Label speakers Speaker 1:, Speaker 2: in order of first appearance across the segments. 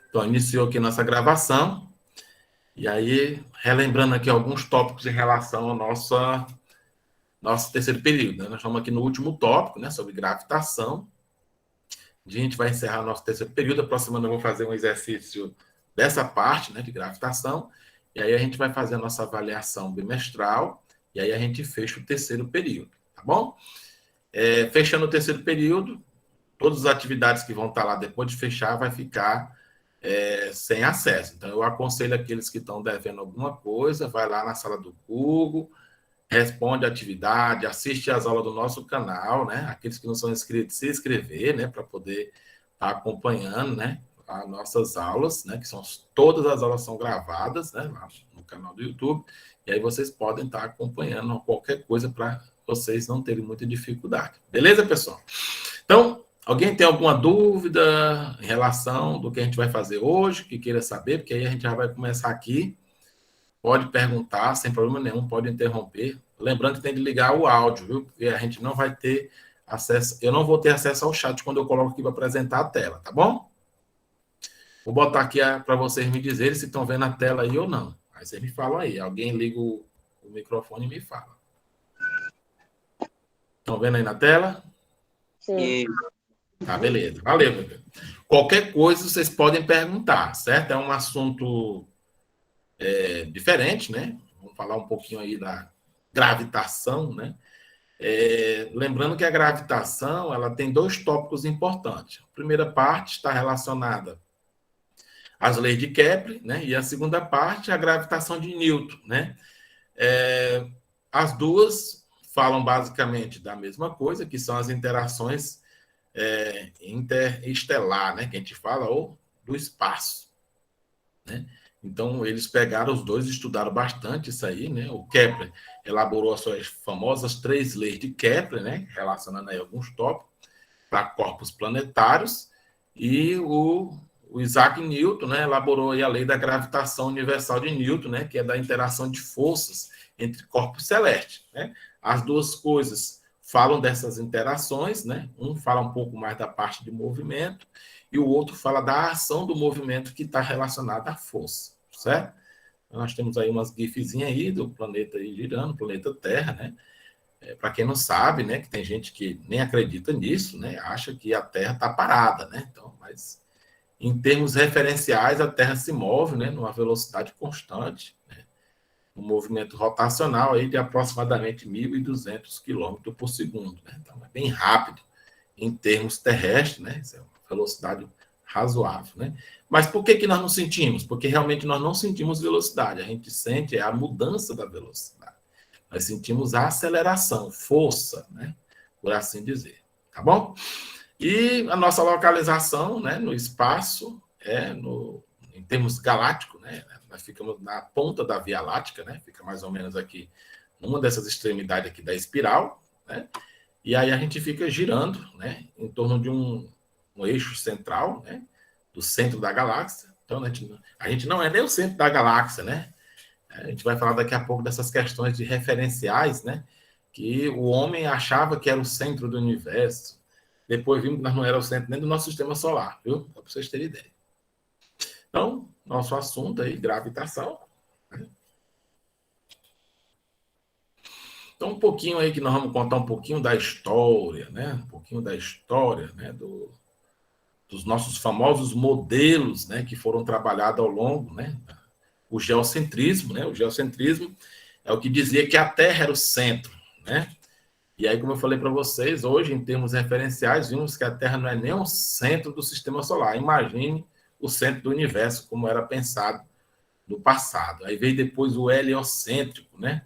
Speaker 1: Então, iniciou aqui nossa gravação. E aí, relembrando aqui alguns tópicos em relação ao nosso terceiro período. Né? Nós estamos aqui no último tópico, né, sobre gravitação. A gente vai encerrar o nosso terceiro período. A próxima semana eu vou fazer um exercício dessa parte, né, de gravitação. E aí a gente vai fazer a nossa avaliação bimestral. E aí a gente fecha o terceiro período, tá bom? Fechando o terceiro período, todas as atividades que vão estar lá depois de fechar vai ficar sem acesso. Então, eu aconselho aqueles que estão devendo alguma coisa, vai lá na sala do Google, responde a atividade, assiste às aulas do nosso canal, né? Aqueles que não são inscritos, se inscrever, né? Para poder estar acompanhando, né? As nossas aulas, né? Que todas as aulas são gravadas, né? Lá no canal do YouTube. E aí vocês podem estar acompanhando qualquer coisa para vocês não terem muita dificuldade. Beleza, pessoal? Então, alguém tem alguma dúvida em relação do que a gente vai fazer hoje, que queira saber? Porque aí a gente já vai começar aqui. Pode perguntar, sem problema nenhum, pode interromper. Lembrando que tem que ligar o áudio, viu? Porque a gente não vai ter acesso, eu não vou ter acesso ao chat quando eu coloco aqui para apresentar a tela, tá bom? Vou botar aqui para vocês me dizerem se estão vendo a tela aí ou não. Aí vocês me falam aí. Alguém liga o microfone e me fala. Estão vendo aí na tela?
Speaker 2: Sim.
Speaker 1: Tá, beleza. Valeu, meu Deus. Qualquer coisa vocês podem perguntar, certo? É um assunto diferente, né? Vamos falar um pouquinho aí da gravitação, né? Lembrando que a gravitação ela tem dois tópicos importantes. A primeira parte está relacionada às leis de Kepler, né? E a segunda parte, a gravitação de Newton, né? As duas falam basicamente da mesma coisa, que são as interações interestelar, né? Que a gente fala, ou do espaço, né? Então, eles pegaram os dois, estudaram bastante isso aí, né? O Kepler elaborou as suas famosas 3 leis de Kepler, né? Relacionando aí alguns tópicos para corpos planetários, e o Isaac Newton, né? Elaborou aí a lei da gravitação universal de Newton, né? Que é da interação de forças entre corpos celestes, né? As duas coisas falam dessas interações, né? Um fala um pouco mais da parte de movimento e o outro fala da ação do movimento que está relacionada à força, certo? Então, nós temos aí umas gifzinhas aí do planeta aí girando, planeta Terra, né? Para quem não sabe, né? Que tem gente que nem acredita nisso, né? Acha que a Terra está parada, né? Então, mas em termos referenciais, a Terra se move, né? Numa velocidade constante, né? Um movimento rotacional aí de aproximadamente 1.200 km por segundo, né? Então, é bem rápido em termos terrestres, né? Isso é uma velocidade razoável, né? Mas por que nós não sentimos? Porque realmente nós não sentimos velocidade, a gente sente a mudança da velocidade. Nós sentimos a aceleração, força, né? Por assim dizer, tá bom? E a nossa localização, né, no espaço, em termos galácticos, né? Nós ficamos na ponta da Via Láctea, né? Fica mais ou menos aqui, numa dessas extremidades aqui da espiral, né? E aí a gente fica girando, né, em torno de um eixo central, né, do centro da galáxia. Então, a gente não é nem o centro da galáxia, né? A gente vai falar daqui a pouco dessas questões de referenciais, né? Que o homem achava que era o centro do universo. Depois vimos que nós não era o centro nem do nosso sistema solar, viu? Para vocês terem ideia. Então, nosso assunto aí, gravitação. Né? Então, um pouquinho aí que nós vamos contar um pouquinho da história, né? Um pouquinho da história, né? Dos nossos famosos modelos, né? Que foram trabalhados ao longo, né? O geocentrismo, né? O geocentrismo é o que dizia que a Terra era o centro, né? E aí, como eu falei para vocês, hoje, em termos referenciais, vimos que a Terra não é nem o centro do sistema solar. Imagine o centro do universo, como era pensado no passado. Aí veio depois o heliocêntrico, né?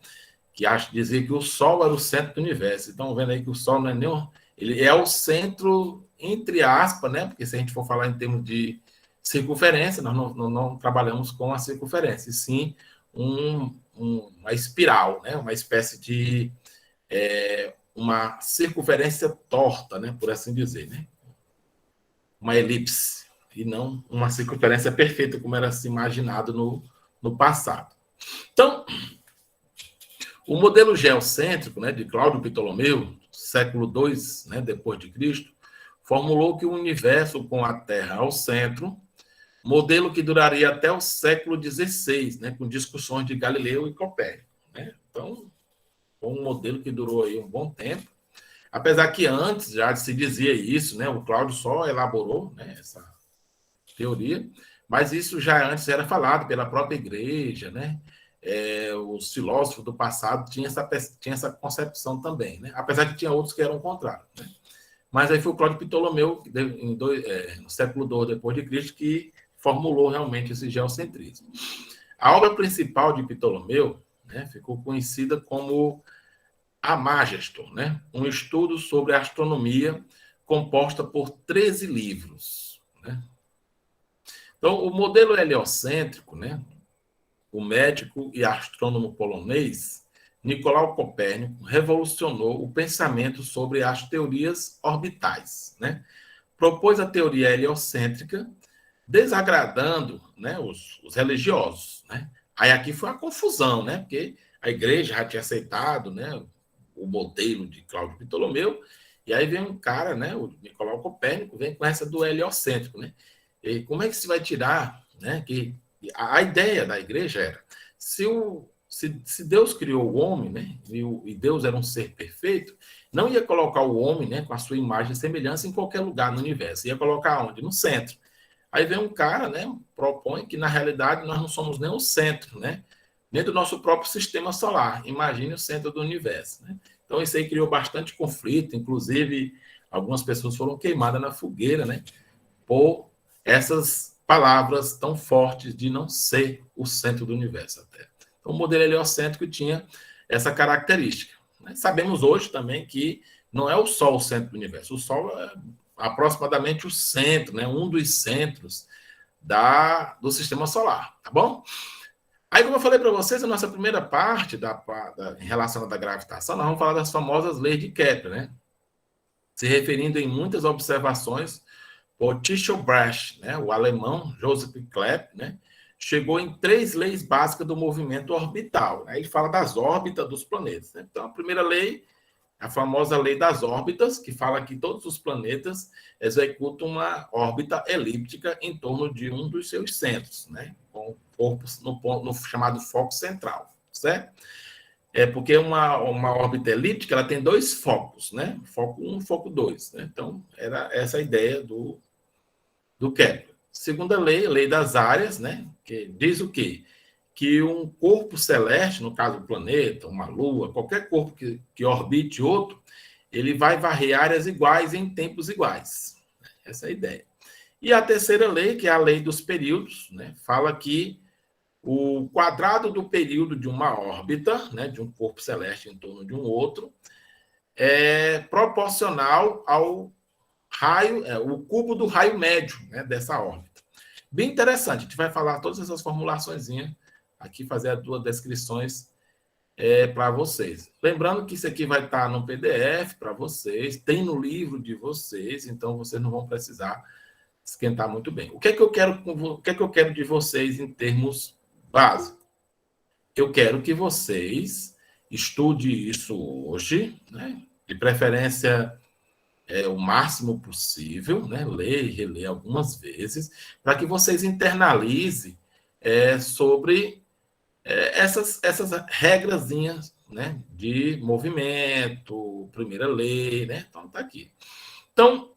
Speaker 1: Que dizia que o Sol era o centro do universo. Então, vendo aí que o Sol não é nem ele é o centro, entre aspas, né? Porque se a gente for falar em termos de circunferência, nós não trabalhamos com a circunferência, e sim uma espiral, né? Uma espécie de uma circunferência torta, né? Por assim dizer, né? Uma elipse, e não uma circunferência perfeita, como era se imaginado no passado. Então, o modelo geocêntrico, né, de Cláudio Ptolomeu, século II, né, depois de Cristo, formulou que o universo com a Terra ao centro modelo que duraria até o século XVI, né, com discussões de Galileu e Copérnico. Né? Então, foi um modelo que durou aí um bom tempo, apesar que antes já se dizia isso, né, o Cláudio só elaborou, né, essa teoria, mas isso já antes era falado pela própria igreja, né? Os filósofos do passado tinham essa concepção também, né? Apesar que tinha outros que eram contrários, né? Mas aí foi o Cláudio Ptolomeu, no século II depois de Cristo, que formulou realmente esse geocentrismo. A obra principal de Ptolomeu, né, ficou conhecida como a Magestor, né? Um estudo sobre a astronomia composta por 13 livros, né? Então, o modelo heliocêntrico, né? O médico e astrônomo polonês Nicolau Copérnico revolucionou o pensamento sobre as teorias orbitais, né? Propôs a teoria heliocêntrica, desagradando, né, os religiosos, né? Aí aqui foi uma confusão, né? Porque a igreja já tinha aceitado, né, o modelo de Cláudio Ptolomeu, e aí vem um cara, né, o Nicolau Copérnico, vem com essa do heliocêntrico, né? E como é que se vai tirar, né, que a ideia da igreja era, se Deus criou o homem, né, e Deus era um ser perfeito, não ia colocar o homem, né, com a sua imagem e semelhança em qualquer lugar no universo, ia colocar onde? No centro. Aí vem um cara, né, propõe que na realidade nós não somos nem o centro, né, nem do nosso próprio sistema solar. Imagine o centro do universo, né? Então isso aí criou bastante conflito, inclusive algumas pessoas foram queimadas na fogueira, né, por essas palavras tão fortes de não ser o centro do universo até. Então, o modelo heliocêntrico tinha essa característica. Né? Sabemos hoje também que não é o Sol o centro do universo. O Sol é aproximadamente o centro, né? Um dos centros do sistema solar, tá bom? Aí, como eu falei para vocês, a nossa primeira parte em relação à gravitação, nós vamos falar das famosas leis de Kepler, né? Se referindo em muitas observações por Tycho Brahe, né, o alemão Joseph Kepler, né, chegou em 3 leis básicas do movimento orbital. Né? Ele fala das órbitas dos planetas. Né? Então, a primeira lei, a famosa lei das órbitas, que fala que todos os planetas executam uma órbita elíptica em torno de um dos seus centros, né? Com corpos no chamado foco central, certo? Porque uma órbita elíptica ela tem 2 focos, né? Foco 1 e foco 2. Né? Então, era essa a ideia do Kepler. Segunda lei, lei das áreas, né? Que diz o quê? Que um corpo celeste, no caso o planeta, uma lua, qualquer corpo que orbite outro, ele vai varrer áreas iguais em tempos iguais. Essa é a ideia. E a terceira lei, que é a lei dos períodos, né? Fala que o quadrado do período de uma órbita, né, de um corpo celeste em torno de um outro, é proporcional ao raio, o cubo do raio médio, né, dessa órbita. Bem interessante, a gente vai falar todas essas formulações aqui, fazer as 2 descrições para vocês. Lembrando que isso aqui vai estar no PDF para vocês, tem no livro de vocês, então vocês não vão precisar esquentar muito bem. O que é que eu quero de vocês em termos básicos? Eu quero que vocês estudem isso hoje, né? De preferência o máximo possível, né? Ler e reler algumas vezes, para que vocês internalizem sobre essas regrazinhas, né? De movimento, primeira lei, né? Então, tá aqui. Então,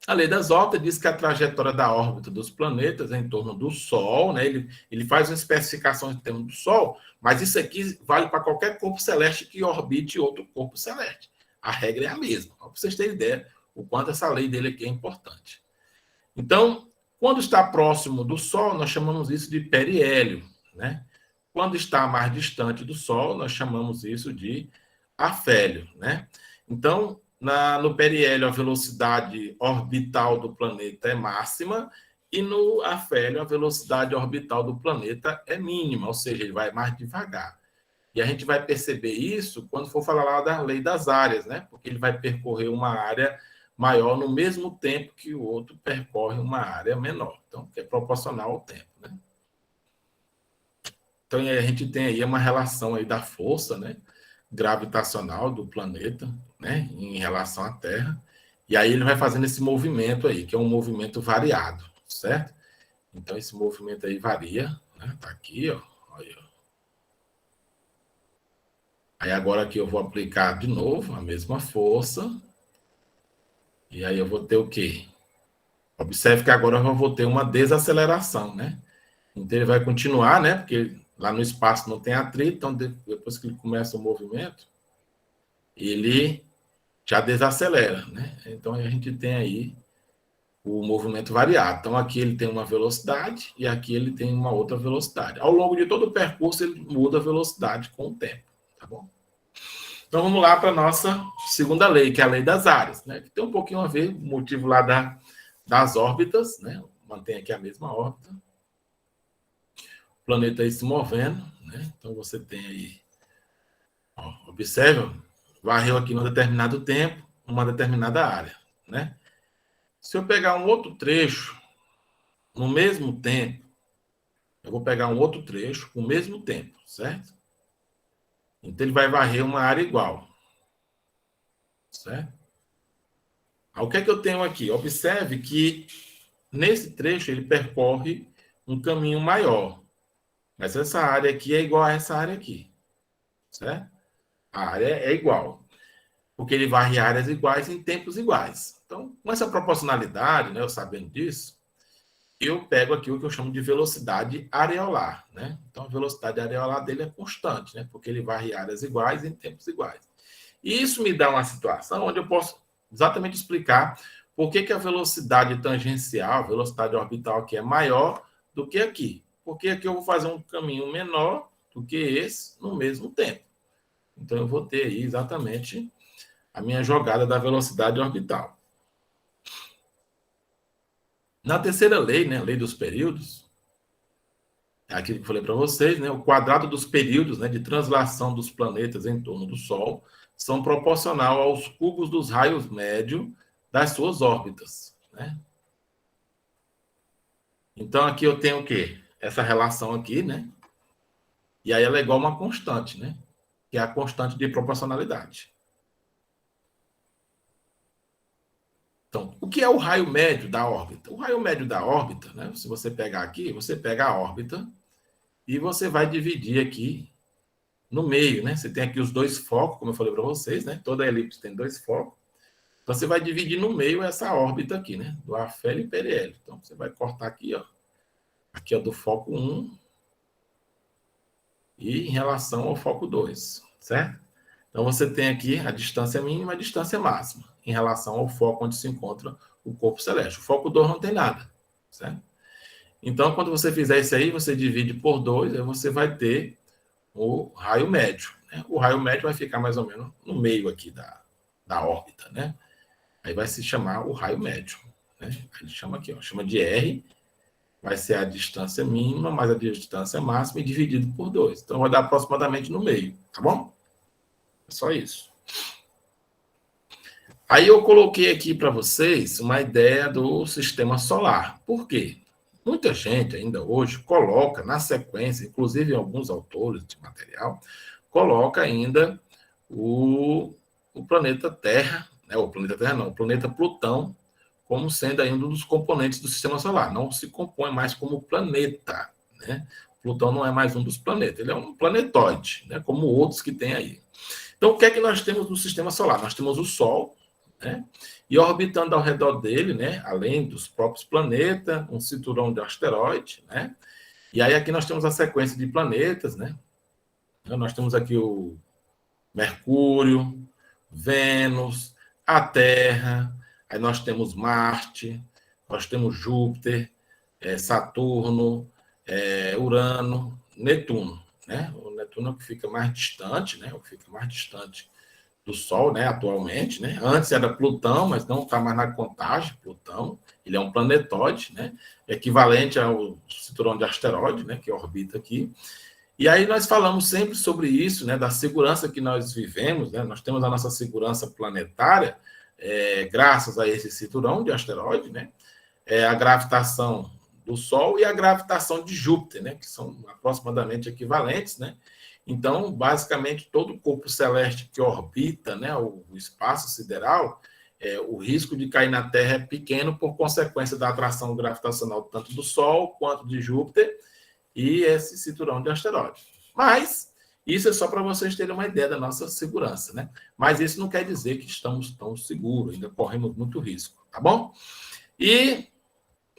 Speaker 1: a lei das órbitas diz que a trajetória da órbita dos planetas é em torno do Sol, né? Ele faz uma especificação em termos do Sol, mas isso aqui vale para qualquer corpo celeste que orbite outro corpo celeste. A regra é a mesma, para vocês terem ideia o quanto essa lei dele aqui é importante. Então, quando está próximo do Sol, nós chamamos isso de periélio, né? Quando está mais distante do Sol, nós chamamos isso de afélio, né? Então, no periélio, a velocidade orbital do planeta é máxima e no afélio, a velocidade orbital do planeta é mínima, ou seja, ele vai mais devagar. E a gente vai perceber isso quando for falar lá da lei das áreas, né? Porque ele vai percorrer uma área maior no mesmo tempo que o outro percorre uma área menor. Então, que é proporcional ao tempo, né? Então, a gente tem aí uma relação aí da força, né, gravitacional do planeta, né, em relação à Terra. E aí ele vai fazendo esse movimento aí, que é um movimento variado, certo? Então, esse movimento aí varia, né? Tá aqui, ó. Olha. Aí, agora aqui eu vou aplicar de novo a mesma força. E aí eu vou ter o quê? Observe que agora eu vou ter uma desaceleração, né? Então, ele vai continuar, né? Porque lá no espaço não tem atrito, então depois que ele começa o movimento, ele já desacelera, né? Então, a gente tem aí o movimento variado. Então, aqui ele tem uma velocidade e aqui ele tem uma outra velocidade. Ao longo de todo o percurso, ele muda a velocidade com o tempo, tá bom? Então, vamos lá para a nossa segunda lei, que é a lei das áreas, né? Que tem um pouquinho a ver, o motivo lá das órbitas, né? Mantém aqui a mesma órbita. O planeta aí se movendo, né? Então, você tem aí, ó, observa, varreu aqui num determinado tempo, uma determinada área, né? Se eu pegar um outro trecho no mesmo tempo, eu vou pegar um outro trecho com o mesmo tempo, certo? Então, ele vai varrer uma área igual, certo? O que é que eu tenho aqui? Observe que nesse trecho ele percorre um caminho maior, mas essa área aqui é igual a essa área aqui, certo? A área é igual, porque ele varre áreas iguais em tempos iguais. Então, com essa proporcionalidade, né, eu sabendo disso, eu pego aqui o que eu chamo de velocidade areolar, né? Então, a velocidade areolar dele é constante, né? Porque ele varre áreas iguais em tempos iguais. E isso me dá uma situação onde eu posso exatamente explicar por que a velocidade tangencial, a velocidade orbital aqui é maior do que aqui. Porque aqui eu vou fazer um caminho menor do que esse no mesmo tempo. Então, eu vou ter aí exatamente a minha jogada da velocidade orbital. Na terceira lei, né, a lei dos períodos, é aquilo que eu falei para vocês, né, o quadrado dos períodos, né, de translação dos planetas em torno do Sol são proporcional aos cubos dos raios médios das suas órbitas, né? Então, aqui eu tenho o quê? Essa relação aqui, né? E aí ela é igual a uma constante, né? Que é a constante de proporcionalidade. Então, o que é o raio médio da órbita? O raio médio da órbita, né? Se você pegar aqui, você pega a órbita e você vai dividir aqui no meio, né? Você tem aqui os dois focos, como eu falei para vocês, né? Toda elipse tem dois focos. Então, você vai dividir no meio essa órbita aqui, né? Do afélio e periélio. Então, você vai cortar aqui, ó. Aqui é do foco 1 e em relação ao foco 2, certo? Então, você tem aqui a distância mínima e a distância máxima em relação ao foco onde se encontra o corpo celeste. O foco 2 não tem nada, certo? Então, quando você fizer isso aí, você divide por 2, aí você vai ter o raio médio, né? O raio médio vai ficar mais ou menos no meio aqui da órbita, né? Aí vai se chamar o raio médio, né? Ele chama aqui, ó, chama de R, vai ser a distância mínima mais a distância máxima e dividido por 2. Então, vai dar aproximadamente no meio, tá bom? É só isso. Aí eu coloquei aqui para vocês uma ideia do sistema solar. Por quê? Muita gente ainda hoje coloca na sequência, inclusive alguns autores de material, coloca ainda o planeta Terra, né? O planeta Terra não, o planeta Plutão, como sendo ainda um dos componentes do sistema solar. Não se compõe mais como planeta, né? Plutão não é mais um dos planetas, ele é um planetóide, né? Como outros que tem aí. Então, o que é que nós temos no sistema solar? Nós temos o Sol, né? E orbitando ao redor dele, né? Além dos próprios planetas, um cinturão de asteroides, né? E aí aqui nós temos a sequência de planetas, né? Então, nós temos aqui o Mercúrio, Vênus, a Terra, aí nós temos Marte, nós temos Júpiter, Saturno, Urano, Netuno, né? O Netuno é o que fica mais distante, né? O que fica mais distante do Sol, né? Atualmente, né? Antes era Plutão, mas não está mais na contagem. Plutão, ele é um planetóide, né? Equivalente ao cinturão de asteroide, né? Que orbita aqui. E aí nós falamos sempre sobre isso, né? Da segurança que nós vivemos, né? Nós temos a nossa segurança planetária, graças a esse cinturão de asteroide, né? A gravitação do Sol e a gravitação de Júpiter, né? Que são aproximadamente equivalentes, né? Então, basicamente, todo o corpo celeste que orbita, né, o espaço sideral, o risco de cair na Terra é pequeno por consequência da atração gravitacional tanto do Sol quanto de Júpiter e esse cinturão de asteroides. Mas isso é só para vocês terem uma ideia da nossa segurança, né? Mas isso não quer dizer que estamos tão seguros, ainda corremos muito risco, tá bom? E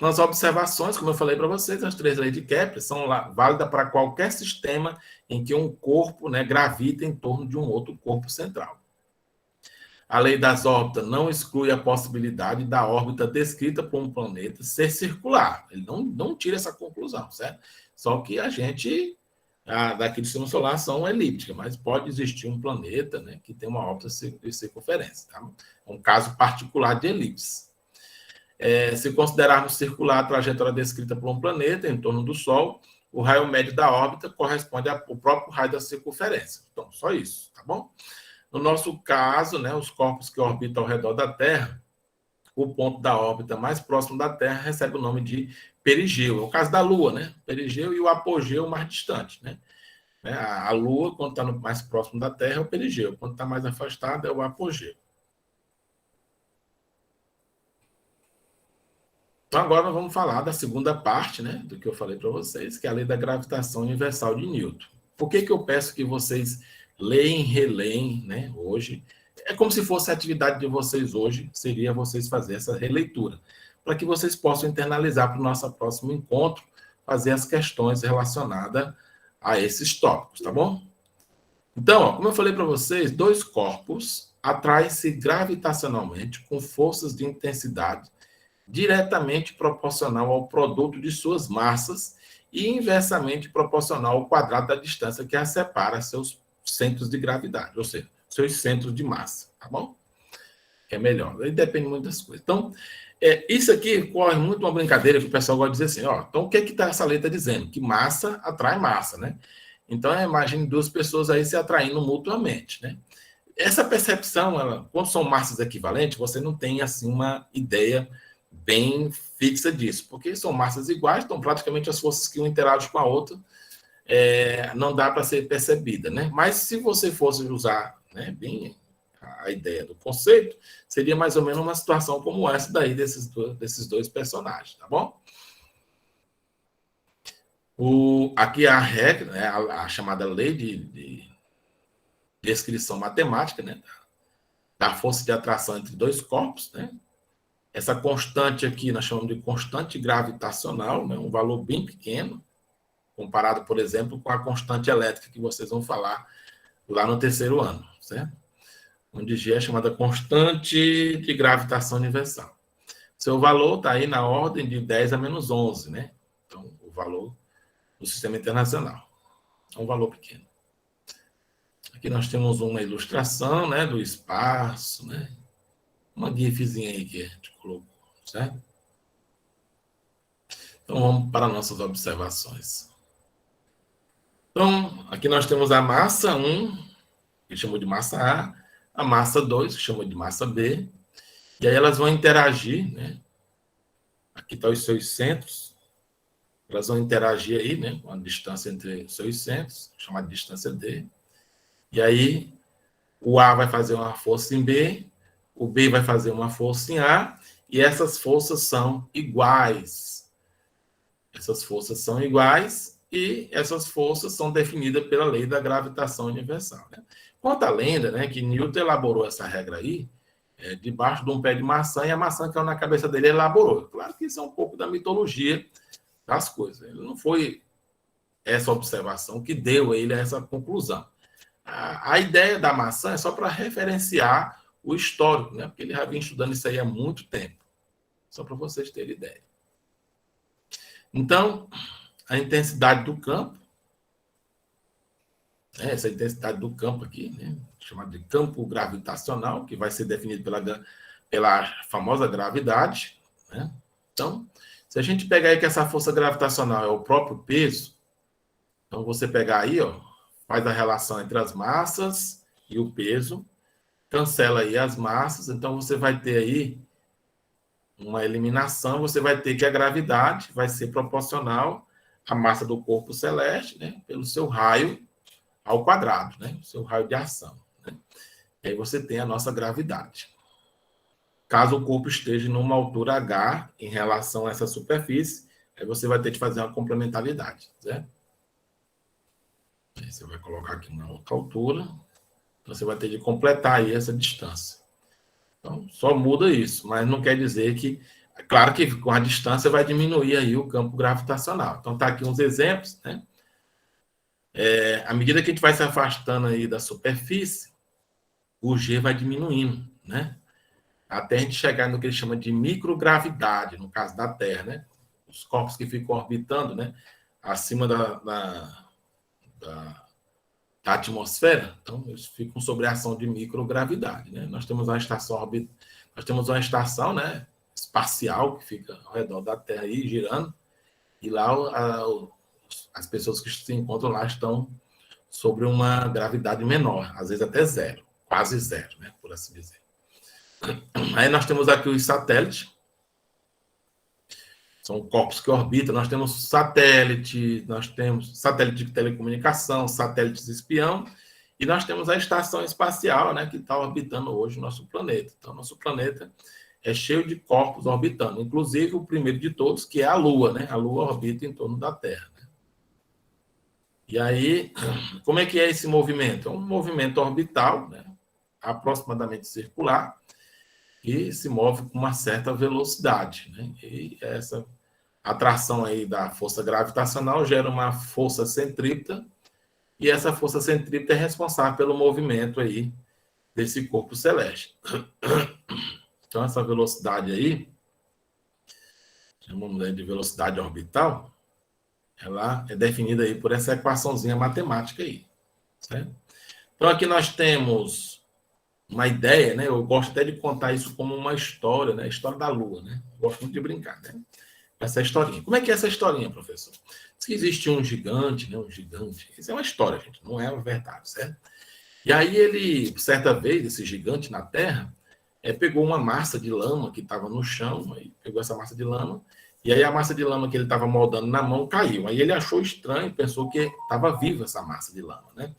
Speaker 1: nas observações, como eu falei para vocês, as 3 leis de Kepler são válidas para qualquer sistema em que um corpo, né, gravita em torno de um outro corpo central. A lei das órbitas não exclui a possibilidade da órbita descrita por um planeta ser circular. Ele não tira essa conclusão, certo? Só que a gente, daqui do sistema solar, são elípticas, mas pode existir um planeta, né, que tem uma órbita de circunferência. Tá? É um caso particular de elipse. Se considerarmos circular a trajetória descrita por um planeta em torno do Sol, o raio médio da órbita corresponde ao próprio raio da circunferência. Então, só isso, tá bom? No nosso caso, né, os corpos que orbitam ao redor da Terra, o ponto da órbita mais próximo da Terra recebe o nome de perigeu. É o caso da Lua, né? Perigeu e o apogeu mais distante, né? A Lua, quando está mais próximo da Terra, é o perigeu. Quando está mais afastado, é o apogeu. Então, agora nós vamos falar da segunda parte, né, do que eu falei para vocês, que é a lei da gravitação universal de Newton. Por que eu peço que vocês leem, releem, né, hoje? É como se fosse a atividade de vocês hoje, seria vocês fazer essa releitura, para que vocês possam internalizar para o nosso próximo encontro, fazer as questões relacionadas a esses tópicos, tá bom? Então, como eu falei para vocês, 2 corpos atraem-se gravitacionalmente com forças de intensidade diretamente proporcional ao produto de suas massas e inversamente proporcional ao quadrado da distância que as separa seus centros de gravidade, ou seja, seus centros de massa, tá bom? É melhor, aí depende muito das coisas. Então, isso aqui corre muito uma brincadeira que o pessoal gosta de dizer assim, ó, então o que está essa letra dizendo? Que massa atrai massa, né? Então, imagine 2 pessoas aí se atraindo mutuamente, né? Essa percepção, quando são massas equivalentes, você não tem, assim, uma ideia bem fixa disso, porque são massas iguais, então praticamente as forças que um interagem com a outra não dá para ser percebida, né? Mas se você fosse usar, né, bem a ideia do conceito, seria mais ou menos uma situação como essa daí desses dois personagens, tá bom? Aqui a regra, né, a chamada lei de descrição matemática, né, da força de atração entre 2 corpos, né? Essa constante aqui nós chamamos de constante gravitacional, né? Um valor bem pequeno, comparado, por exemplo, com a constante elétrica que vocês vão falar lá no 3º ano, certo? Onde G é chamada constante de gravitação universal. Seu valor está aí na ordem de 10 a menos 11, né? Então, o valor do sistema internacional. É um valor pequeno. Aqui nós temos uma ilustração, né, do espaço, né? Uma gifzinha aí que a gente colocou, certo? Então, vamos para nossas observações. Então, aqui nós temos a massa 1, que chamou de massa A massa 2, que chamou de massa B, e aí elas vão interagir, né? Aqui estão os seus centros, elas vão interagir aí, né, com a distância entre os seus centros, chamada distância D, e aí o A vai fazer uma força em B, o B vai fazer uma força em A, e essas forças são iguais. Essas forças são iguais e essas forças são definidas pela lei da gravitação universal, né? Conta a lenda, né, que Newton elaborou essa regra aí debaixo de um pé de maçã e a maçã caiu na cabeça dele e elaborou. Claro que isso é um pouco da mitologia das coisas. Ele não foi essa observação que deu a ele essa conclusão. A ideia da maçã é só para referenciar o histórico, né? Porque ele já vinha estudando isso aí há muito tempo. Só para vocês terem ideia. Então, a intensidade do campo, né? Essa intensidade do campo aqui, né? Chamada de campo gravitacional, que vai ser definido pela famosa gravidade, né? Então, se a gente pegar aí que essa força gravitacional é o próprio peso, então você pegar aí, ó, faz a relação entre as massas e o peso, cancela aí as massas, então você vai ter aí uma eliminação, você vai ter que a gravidade vai ser proporcional à massa do corpo celeste, né, pelo seu raio ao quadrado, né, o seu raio de ação, né? E aí você tem a nossa gravidade. caso o corpo esteja numa altura H em relação a essa superfície, aí você vai ter que fazer uma complementaridade, certo? Aí você vai colocar aqui na outra altura, então você vai ter que completar aí essa distância. Então, só muda isso, mas não quer dizer que... Claro que com a distância vai diminuir aí o campo gravitacional. Então, tá aqui uns exemplos, né? À medida que a gente vai se afastando aí da superfície, o G vai diminuindo, né? Até a gente chegar no que ele chama de microgravidade, no caso da Terra, né? Os corpos que ficam orbitando, né? Acima da atmosfera, então eles ficam sob a ação de microgravidade, né? Nós temos uma estação, né? Espacial que fica ao redor da Terra aí girando, e lá as pessoas que se encontram lá estão sobre uma gravidade menor, às vezes até zero, quase zero, né? Por assim dizer. Aí nós temos aqui os satélites, são corpos que orbitam. Nós temos satélite de telecomunicação, satélites espião, e nós temos a estação espacial, né, que está orbitando hoje o nosso planeta. Então, nosso planeta é cheio de corpos orbitando, inclusive o primeiro de todos, que é a Lua, né? A Lua orbita em torno da Terra. Né? E aí, como é que é esse movimento? É um movimento orbital, né, aproximadamente circular, e se move com uma certa velocidade, né? E essa atração aí da força gravitacional gera uma força centrípeta, e essa força centrípeta é responsável pelo movimento aí desse corpo celeste. Então, essa velocidade aí, chamamos de velocidade orbital, ela é definida aí por essa equaçãozinha matemática aí, certo? Então, aqui nós temos uma ideia, né? Eu gosto até de contar isso como uma história, né? A história da Lua, né? Eu gosto muito de brincar, né? Essa historinha. Como é que é essa historinha, professor? Diz que existe um gigante, né? Um gigante. Isso é uma história, gente, não é uma verdade, certo? E aí ele, certa vez, esse gigante na Terra, pegou uma massa de lama que estava no chão, aí pegou essa massa de lama, e aí a massa de lama que ele estava moldando na mão caiu. Aí ele achou estranho, pensou que estava viva essa massa de lama, né?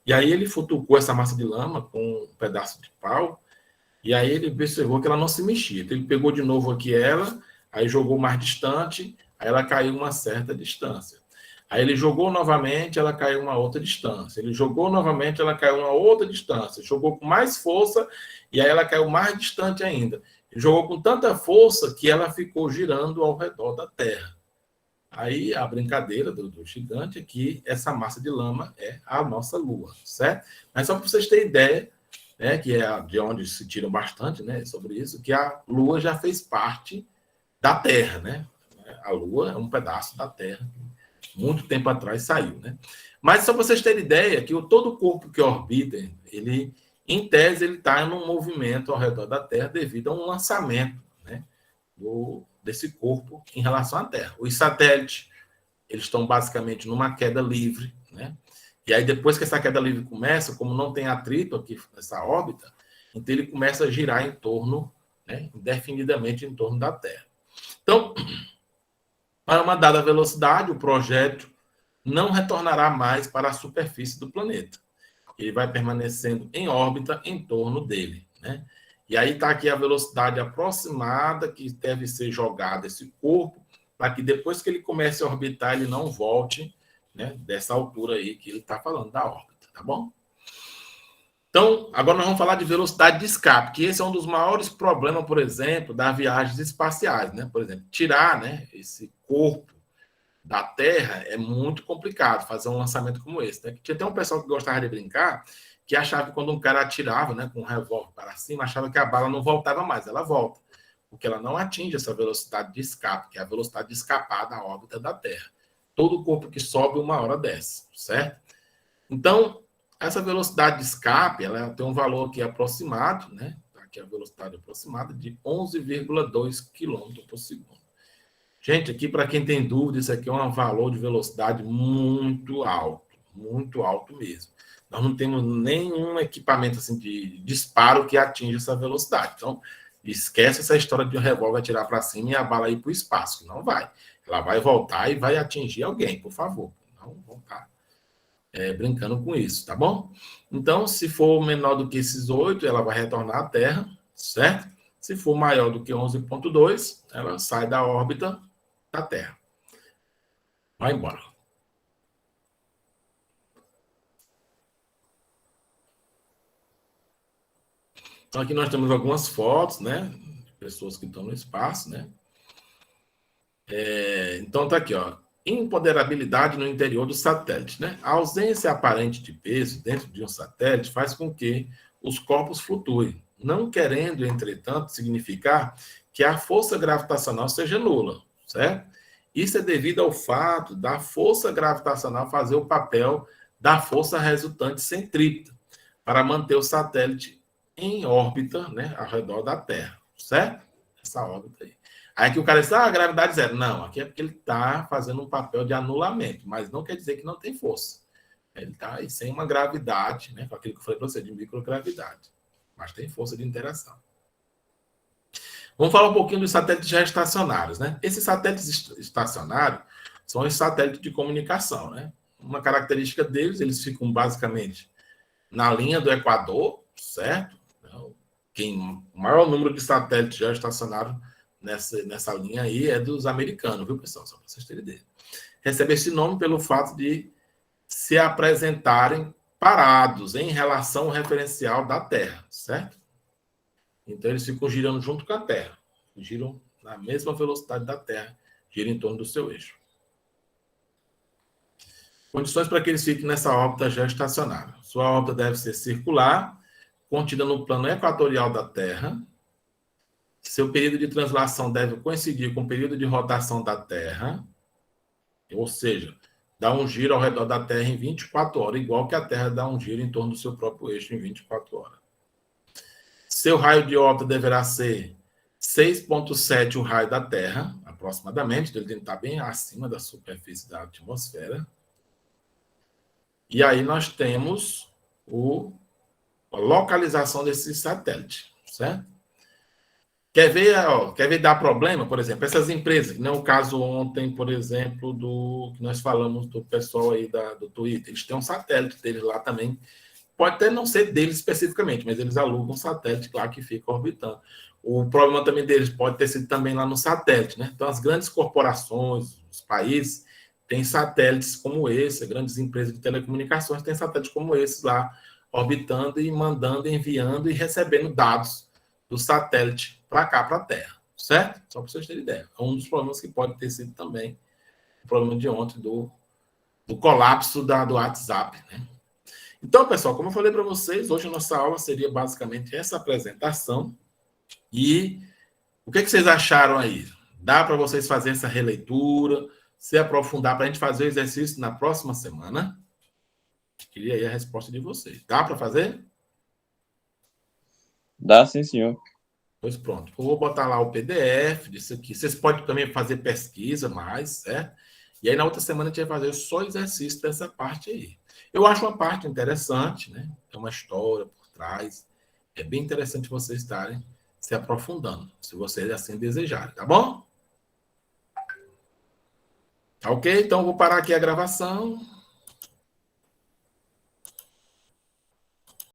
Speaker 1: E aí ele futucou essa massa de lama com um pedaço de pau, e aí ele observou que ela não se mexia. Então ele pegou de novo aqui ela, aí jogou mais distante, aí ela caiu uma certa distância. Aí ele jogou novamente, ela caiu uma outra distância. Ele jogou novamente, ela caiu uma outra distância. Jogou com mais força, e aí ela caiu mais distante ainda. Ele jogou com tanta força que ela ficou girando ao redor da Terra. Aí a brincadeira do gigante é que essa massa de lama é a nossa Lua, certo? Mas só para vocês terem ideia, né, que é de onde se tiram bastante, né, sobre isso, que a Lua já fez parte da Terra, né? A Lua é um pedaço da Terra, muito tempo atrás saiu, né? Mas só para vocês terem ideia, que todo corpo que orbita, ele, em tese, ele está em um movimento ao redor da Terra devido a um lançamento, né, desse corpo em relação à Terra. Os satélites, eles estão basicamente numa queda livre, né? E aí, depois que essa queda livre começa, como não tem atrito aqui nessa órbita, então ele começa a girar em torno, né, indefinidamente em torno da Terra. Então, para uma dada velocidade, o projeto não retornará mais para a superfície do planeta. Ele vai permanecendo em órbita em torno dele, né? E aí está aqui a velocidade aproximada que deve ser jogada esse corpo, para que depois que ele comece a orbitar, ele não volte, né, dessa altura aí que ele está falando, da órbita, tá bom? Então, agora nós vamos falar de velocidade de escape, que esse é um dos maiores problemas, por exemplo, das viagens espaciais, né? Por exemplo, tirar, né, esse corpo da Terra é muito complicado, fazer um lançamento como esse, né? Tinha até um pessoal que gostava de brincar, que achava que quando um cara atirava, né, com um revólver para cima, achava que a bala não voltava mais, ela volta, porque ela não atinge essa velocidade de escape, que é a velocidade de escapar da órbita da Terra. Todo corpo que sobe, uma hora desce, certo? Então, essa velocidade de escape, ela tem um valor aqui aproximado, né? Aqui a velocidade aproximada de 11,2 km por segundo. Gente, aqui para quem tem dúvida, isso aqui é um valor de velocidade muito alto mesmo. Nós não temos nenhum equipamento assim de disparo que atinja essa velocidade. Então, esquece essa história de um revólver atirar para cima e a bala ir para o espaço. Não vai. Ela vai voltar e vai atingir alguém, por favor. Não vão estar brincando com isso, tá bom? Então, se for menor do que esses 8, ela vai retornar à Terra, certo? Se for maior do que 11,2, ela sai da órbita da Terra. Vai embora. Então, aqui nós temos algumas fotos, né? De pessoas que estão no espaço, né? Então, tá aqui, ó. Empoderabilidade no interior do satélite, né? A ausência aparente de peso dentro de um satélite faz com que os corpos flutuem, não querendo, entretanto, significar que a força gravitacional seja nula, certo? Isso é devido ao fato da força gravitacional fazer o papel da força resultante centrípeta para manter o satélite em órbita, né, ao redor da Terra, certo? Essa órbita aí. Aí que o cara diz, a gravidade zero. Não, aqui é porque ele está fazendo um papel de anulamento, mas não quer dizer que não tem força. Ele está aí sem uma gravidade, né, com aquilo que eu falei para você, de microgravidade. Mas tem força de interação. Vamos falar um pouquinho dos satélites geoestacionários, né? Esses satélites estacionários são os satélites de comunicação, né? Uma característica deles, eles ficam basicamente na linha do Equador, certo? O maior número de satélites geoestacionários nessa linha aí é dos americanos, viu, pessoal? Só para vocês terem ideia. Recebe esse nome pelo fato de se apresentarem parados em relação ao referencial da Terra, certo? Então, eles ficam girando junto com a Terra. Giram na mesma velocidade da Terra, giram em torno do seu eixo. Condições para que eles fiquem nessa órbita geoestacionária. Sua órbita deve ser circular, contida no plano equatorial da Terra. Seu período de translação deve coincidir com o período de rotação da Terra, ou seja, dá um giro ao redor da Terra em 24 horas, igual que a Terra dá um giro em torno do seu próprio eixo em 24 horas. Seu raio de órbita deverá ser 6,7 o raio da Terra, aproximadamente, ele tem que estar bem acima da superfície da atmosfera. E aí nós temos a localização desse satélite, certo? Quer ver dar problema, por exemplo, essas empresas, que não é o caso ontem, por exemplo, do que nós falamos do pessoal aí do Twitter, eles têm um satélite deles lá também, pode até não ser deles especificamente, mas eles alugam um satélite lá que fica orbitando. O problema também deles pode ter sido também lá no satélite, né? Então, as grandes corporações, os países, têm satélites como esse, grandes empresas de telecomunicações têm satélites como esse lá, orbitando e mandando, enviando e recebendo dados do satélite para cá, para a Terra, certo? Só para vocês terem ideia. É um dos problemas que pode ter sido também o problema de ontem do colapso do WhatsApp, né? Então, pessoal, como eu falei para vocês, hoje a nossa aula seria basicamente essa apresentação. E o que vocês acharam aí? Dá para vocês fazerem essa releitura, se aprofundar para a gente fazer o exercício na próxima semana? Queria aí a resposta de vocês. Dá para fazer?
Speaker 2: Dá, sim, senhor.
Speaker 1: Pois pronto. Eu vou botar lá o PDF disso aqui. Vocês podem também fazer pesquisa mais, certo? E aí na outra semana a gente vai fazer só exercício dessa parte aí. Eu acho uma parte interessante, né? Tem uma história por trás. É bem interessante vocês estarem se aprofundando, se vocês assim desejarem, tá bom? Ok? Então, vou parar aqui a gravação.